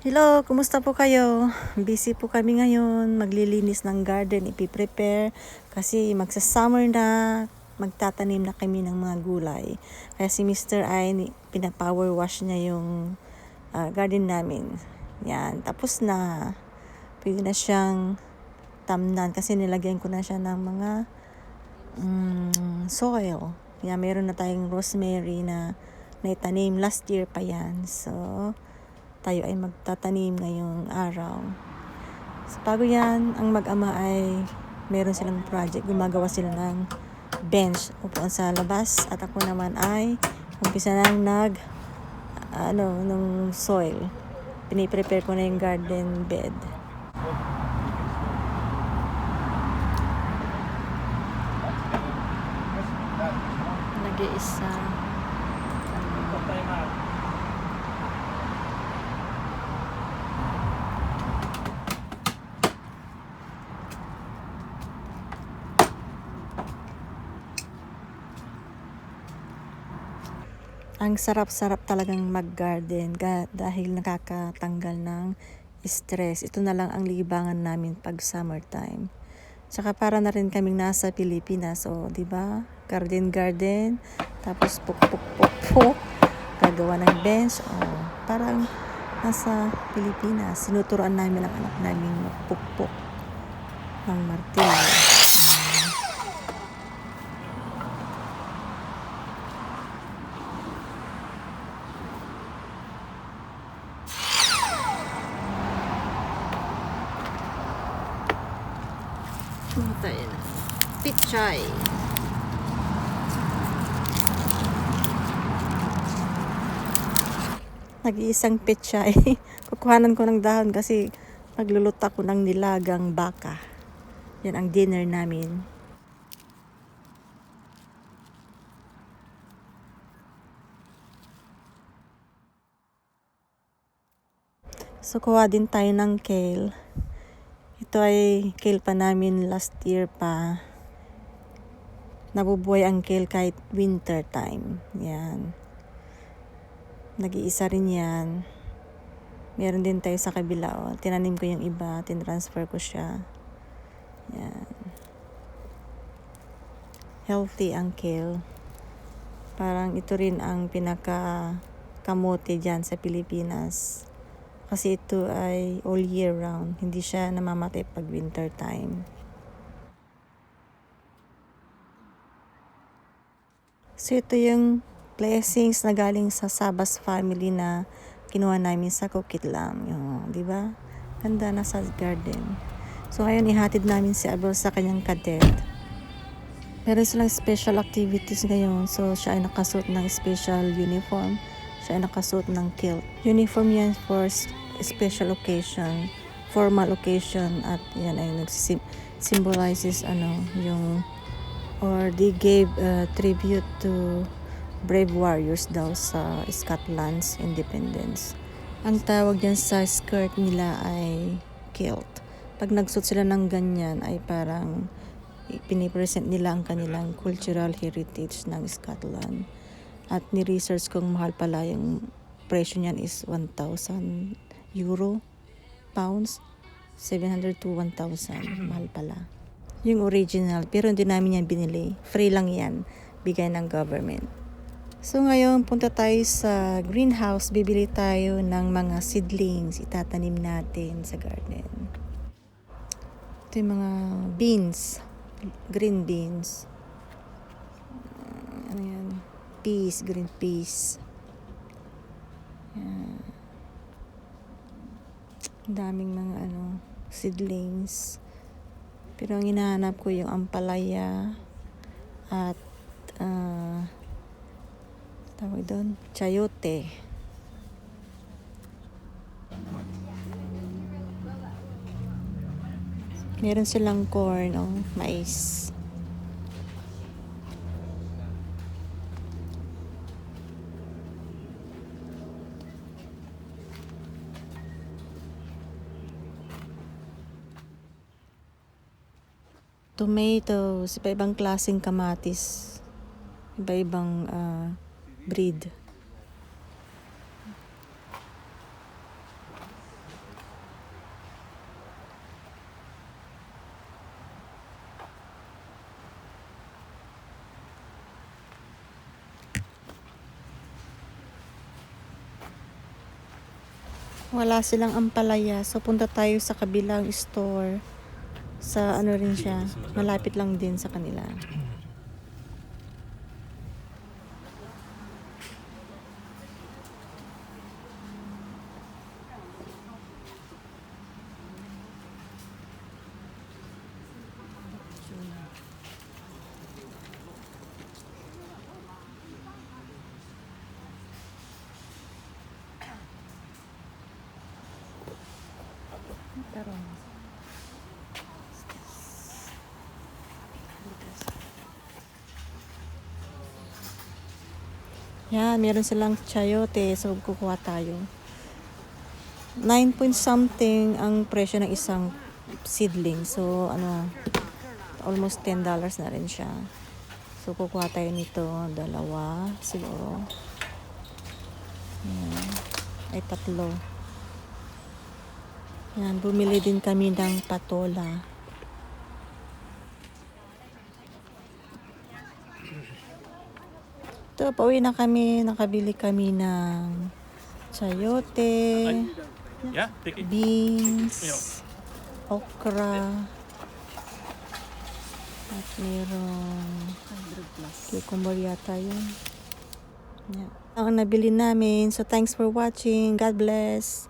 Hello, kumusta po kayo? Busy po kami ngayon, maglilinis ng garden, ipiprepare kasi magsa-summer na, magtatanim na kami ng mga gulay. Kaya si Mr. ay pina-power wash niya yung garden namin. Yan, tapos na. Pwede na siyang tamnan kasi nilagyan ko na siya ng mga soil. Yan, meron na tayong rosemary na naitanim last year pa yan. So, tayo ay magtatanim ngayong araw. So, bago yan, ang mag-ama ay meron silang project. Gumagawa sila ng bench upuan sa labas. At ako naman ay umpisa nang nung soil. Piniprepare ko na yung garden bed. Nag-iisa. Ang sarap-sarap talagang mag-garden dahil nakakatanggal ng stress. Ito na lang ang libangan namin pag summertime. Tsaka para na rin kaming nasa Pilipinas. O, di ba? Garden, tapos puk, gagawa ng bench. O, parang nasa Pilipinas. Sinuturuan namin ang anak namin magpukpok ng martilyo. Tayo na. Pichay. Nag-iisang pichay. Kukuhanan ko ng dahon kasi magluluto ako ng nilagang baka. Yan ang dinner namin. So, kuha din tayo ng kale. Ito ay kale pa namin last year pa. Nabubuhay ang kale kahit winter time. Yan. Nag-iisa rin yan. Meron din tayo sa kabila. O. Tinanim ko yung iba. Tinransfer ko siya. Yan. Healthy ang kale. Parang ito rin ang pinaka-kamote dyan sa Pilipinas. Kasi ito ay all year round. Hindi siya namamatay pag winter time. So ito yung blessings na galing sa Sabas family na kinuha namin sa Coquitlam. Yung, di ba? Ganda na sa garden. So ngayon ihatid namin si Abel sa kanyang cadet. Meron silang special activities ngayon. So siya ay nakasuot ng special uniform. Siya ay nakasuot ng kilt. Uniform yan for special occasion, formal occasion, at yan ay symbolizes yung, or they gave tribute to brave warriors daw sa Scotland's independence. Ang tawag dyan sa skirt nila ay kilt. Pag nagsuot sila ng ganyan ay parang pinipresent nila ang kanilang cultural heritage ng Scotland. At ni-research kong mahal pala yung presyo niyan is 1,000 euro, pounds, 700 to 1,000. Mahal pala. Yung original, pero hindi namin yan binili. Free lang yan, bigay ng government. So ngayon, punta tayo sa greenhouse. Bibili tayo ng mga seedlings. Itatanim natin sa garden. Ito yung mga beans. Green beans. Ano yan? Peas, green peas. Yan. Daming mga seedlings. Pero ang hinahanap ko yung ampalaya at tawag doon, chayote. Meron silang corn, mais. Tomatoes, iba-ibang klaseng kamatis. Iba-ibang breed. Wala silang ampalaya. So, punta tayo sa kabilang store. Sa ano rin siya. Malapit lang din sa kanila. Yan, meron silang chayote. So, kukuha tayo. 9 point something ang presyo ng isang seedling. So, almost $10 na rin siya. So, kukuha tayo nito. Dalawa, siguro. Yan. Ay, 3. Yan, bumili din kami ng patola. Ito, pauwi na kami. Nakabili kami ng chayote, beans, okra, at mayroong cucumber yata yun. Yan. Ang nabili namin. So, thanks for watching. God bless.